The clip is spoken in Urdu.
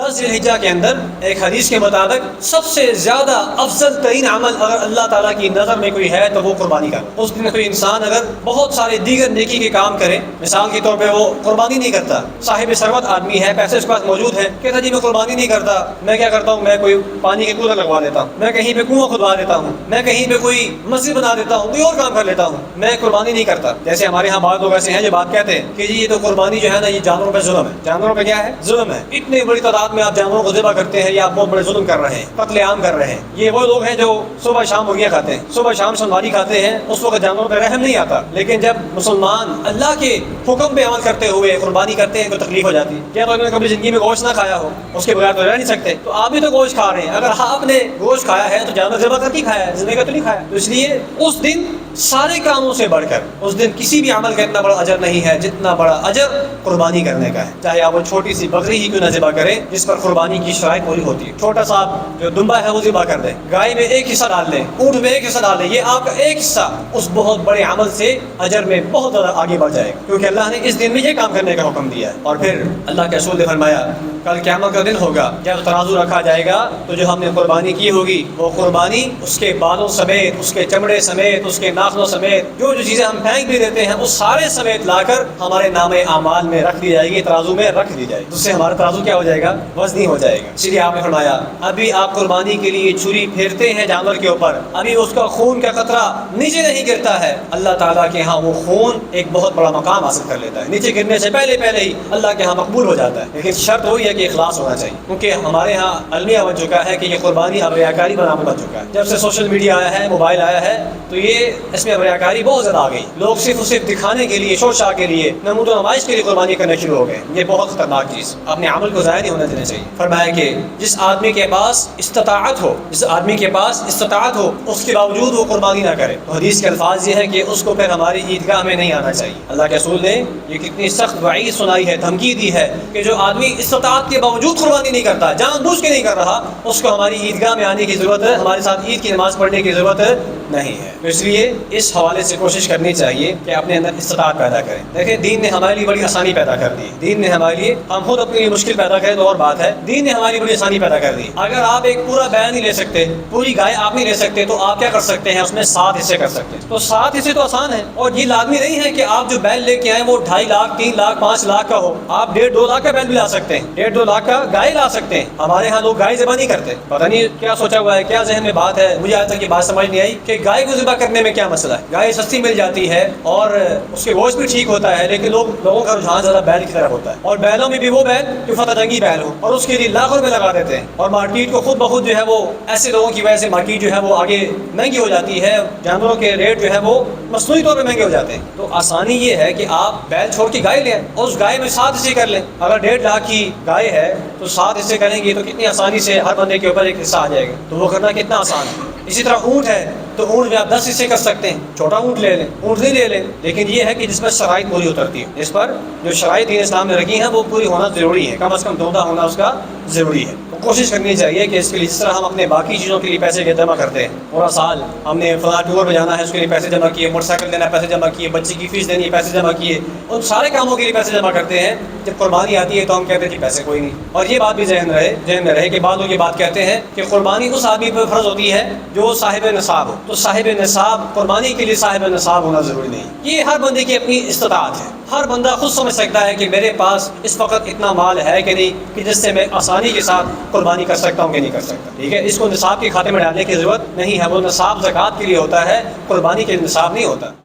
10 ذی الحجہ کے اندر ایک حدیث کے مطابق سب سے زیادہ افضل ترین عمل اگر اللہ تعالیٰ کی نظر میں کوئی ہے تو وہ قربانی کا۔ اس دن کوئی انسان اگر بہت سارے دیگر نیکی کے کام کرے، مثال کے طور پہ وہ قربانی نہیں کرتا، صاحب ثروت آدمی ہے، پیسے اس کے پاس موجود ہیں، کہتا جی میں قربانی نہیں کرتا، میں کیا کرتا ہوں، میں کوئی پانی کے کولر لگوا دیتا ہوں، میں کہیں پہ کنواں کھدوا دیتا ہوں، میں کہیں پہ کوئی مسجد بنا دیتا ہوں، کوئی اور کام کر لیتا ہوں، میں قربانی نہیں کرتا۔ جیسے ہمارے ہاں بعض لوگ ایسے ہیں جو بات کہتے ہیں کہ جی یہ تو قربانی جو ہے نا یہ جانوروں پہ ظلم ہے۔ جانوروں پہ کیا ہے؟ ظلم ہے۔ اتنی بڑی تعداد میں آپ جانوروں کو ذبح کرتے ہیں، یا آپ بہت بڑے ظلم کر رہے ہیں، قتل عام کر رہے ہیں۔ یہ وہ لوگ ہیں جو صبح شام مرغیاں کھاتے ہیں، صبح شام سنواری کھاتے ہیں، اس وقت جانوروں پہ رحم نہیں آتا، لیکن جب مسلمان اللہ کے حکم پہ عمل کرتے ہوئے قربانی کرتے ہیں تو تکلیف ہو جاتی ہے۔ کیا تو انہوں نے کبھی زندگی میں گوشت نہ کھایا ہو، اس کے بغیر تو رہ نہیں سکتے، تو آپ بھی تو گوشت کھا رہے ہیں۔ اگر آپ نے گوشت کھایا ہے تو جانور ذبح کر کے کھایا ہے، زندگی کا تو نہیں کھایا۔ تو اس لیے اس دن سارے کاموں سے بڑھ کر اس دن کسی بھی عمل کا اتنا بڑا اجر نہیں ہے جتنا بڑا اجر قربانی کرنے کا ہے، چاہے آپ وہ چھوٹی سی بکری ہی کیوں نہ ذبح کریں جس پر قربانی کی شرائط پوری ہوتی ہے۔ چھوٹا سا جو دمبا ہے وہ ذبح کر دیں، گائے میں ایک حصہ ڈال دیں، اونٹ میں ایک حصہ ڈال دیں، یہ آپ کا ایک حصہ اس بہت بڑے عمل سے اجر میں بہت زیادہ آگے بڑھ جائے گا، کیونکہ اللہ نے اس دن میں یہ کام کرنے کا حکم دیا ہے۔ اور پھر اللہ کے رسول نے فرمایا کل قیامت کا دن ہوگا، جب ترازو رکھا جائے گا تو جو ہم نے قربانی کی ہوگی وہ قربانی اس کے بالوں سمیت، اس کے چمڑے سمیت، اس کے ناخنوں سمیت، جو چیزیں ہم پھینک بھی دیتے ہیں وہ سارے سمیت لا کر ہمارے نام اعمال میں رکھ دی جائے گی، ترازو میں رکھ دی جائے گی، اس سے ہمارا ترازو کیا ہو جائے گا؟ وزنی ہو جائے گا۔ اس لیے آپ نے فرمایا ابھی آپ قربانی کے لیے چھری پھیرتے ہیں جانور کے اوپر، ابھی اس کا خون کا قطرہ نیچے نہیں گرتا ہے، اللہ تعالیٰ کے ہاں وہ خون ایک بہت بڑا مقام حاصل کر لیتا ہے، نیچے گرنے سے پہلے ہی اللہ کے ہاں مقبول ہو جاتا ہے۔ لیکن شرط وہی ہے کہ اخلاص ہونا چاہیے، کیونکہ ہمارے ہاں المیہ بن چکا ہے کہ یہ قربانی اب ریاکاری بن چکا ہے۔ جب سے سوشل میڈیا آیا ہے، موبائل آیا ہے، تو یہ اس میں ریاکاری بہت زیادہ آ گئی۔ لوگ صرف دکھانے کے لیے، شور شاہ کے لیے، نمود و نمائش کے لیے قربانی کرنے شروع ہو گئے۔ یہ بہت خطرناک چیز، اپنے عمل کو ضائع نہیں ہونے دینا چاہیے۔ فرمایا کہ جس آدمی کے پاس استطاعت ہو، اس کے باوجود وہ قربانی نہ کرے، تو حدیث کے الفاظ یہ ہے کہ اس کو پھر ہماری عیدگاہ میں نہیں آنا چاہیے۔ اللہ کے رسول نے یہ کتنی سخت وعید سنائی ہے، دھمکی دی ہے کہ جو آدمی استطاعت کے باوجود قربانی نہیں کرتا، جان بوجھ کے نہیں کر رہا، اس کو ہماری عیدگاہ میں آنے کی ضرورت ہے، ہمارے ساتھ عید کی نماز پڑھنے کی ضرورت نہیں ہے۔ اس لیے اس حوالے سے کوشش کرنی چاہیے کہ اپنے اندر استطاعت پیدا کریں۔ دیکھیں دین نے ہمارے لیے بڑی آسانی پیدا کر دی، دین نے ہمارے لیے، ہم خود اپنے لیے مشکل پیدا کریں تو اور بات ہے، دین نے ہماری بڑی آسانی پیدا کر دی۔ اگر آپ ایک پورا بیان نہیں لے سکتے، پوری گائے آپ نہیں لے سکتے، تو آپ کیا کر سکتے ہیں؟ اس میں 7 حصے کر سکتے ہیں۔ تو 7 حصے تو آسان ہے، اور یہ لازمی نہیں ہے کہ آپ جو بیل لے کے آئیں وہ 2.5 لاکھ 3 لاکھ 5 لاکھ کا ہو، آپ 1.5-2 لاکھ کا بیل بھی لا سکتے ہیں، 1.5-2 لاکھ کا گائے لا سکتے ہیں۔ ہمارے ہاں لوگ گائے ذبح نہیں کرتے، پتہ نہیں کیا سوچا ہوا ہے، کیا ذہن میں بات ہے، مجھے آج تک یہ بات سمجھ نہیں آئی کہ گائے کو ذبح کرنے میں کیا مسئلہ ہے۔ گائے سستی مل جاتی ہے اور اس کے گوشت بھی ٹھیک ہوتا ہے، لیکن لوگوں کا رجحان زیادہ بیل کی طرف ہوتا ہے، اور بیلوں میں بھی وہ بیل جو فتح جنگی بیل ہو، اور اس کے لیے لاکھوں روپے لگا دیتے ہیں، اور مارکیٹ کو خود بخود جو ہے وہ ایسے لوگوں کی وجہ سے مارکیٹ جو ہے وہ آگے مہنگی ہو جاتی ہے، جانوروں کے ریٹ جو ہے وہ مصنوعی طور پہ مہنگے ہو جاتے ہیں۔ تو آسانی یہ ہے کہ آپ بیل چھوڑ کے گائے لیں، اور اس گائے میں 7 حصے کر لیں۔ اگر 1.5 لاکھ کی گائے ہے تو 7 حصے کریں گے تو کتنی آسانی سے ہر بندے کے اوپر ایک حصہ آ جائے گا، تو وہ کرنا کتنا آسان ہے۔ اسی طرح اونٹ ہے تو اونٹ میں آپ 10 حصے کر سکتے ہیں، چھوٹا اونٹ لے لیں، اونٹ نہیں لے لیں، لیکن یہ ہے کہ جس پر شرائط پوری اترتی ہے، اس پر جو شرائط دین اسلام نے رکھی ہیں وہ پوری ہونا ضروری ہے، کم از کم دھوتا ہونا اس کا ضروری ہے۔ تو کوشش کرنی چاہیے کہ اس کے لیے جس طرح ہم اپنے باقی چیزوں کے لیے پیسے جمع کرتے ہیں، پورا سال ہم نے فلاں ٹور پہ جانا ہے اس کے لیے پیسے جمع کیے، موٹر سائیکل لینا پیسے جمع کیے، بچے کی فیس دینی ہے پیسے جمع کیے، ان سارے کاموں کے لیے پیسے جمع کرتے ہیں، جب قربانی آتی ہے تو ہم کہتے ہیں کہ پیسے کوئی نہیں۔ اور یہ بات بھی ذہن میں رہے کہ بعض لوگ یہ بات کہتے ہیں کہ قربانی اس آدمی پر فرض ہوتی ہے جو صاحب نصاب ہو، تو صاحب نصاب، قربانی کے لیے صاحب نصاب ہونا ضروری نہیں۔ یہ ہر بندے کی اپنی استطاعت ہے، ہر بندہ خود سمجھ سکتا ہے کہ میرے پاس اس وقت اتنا مال ہے کہ نہیں کہ جس سے میں آسانی کے ساتھ قربانی کر سکتا ہوں کہ نہیں کر سکتا، ٹھیک ہے۔ اس کو نصاب کے کھاتے میں ڈالنے کی ضرورت نہیں ہے، وہ نصاب زکوٰۃ کے لیے ہوتا ہے، قربانی کے لیے نصاب نہیں ہوتا۔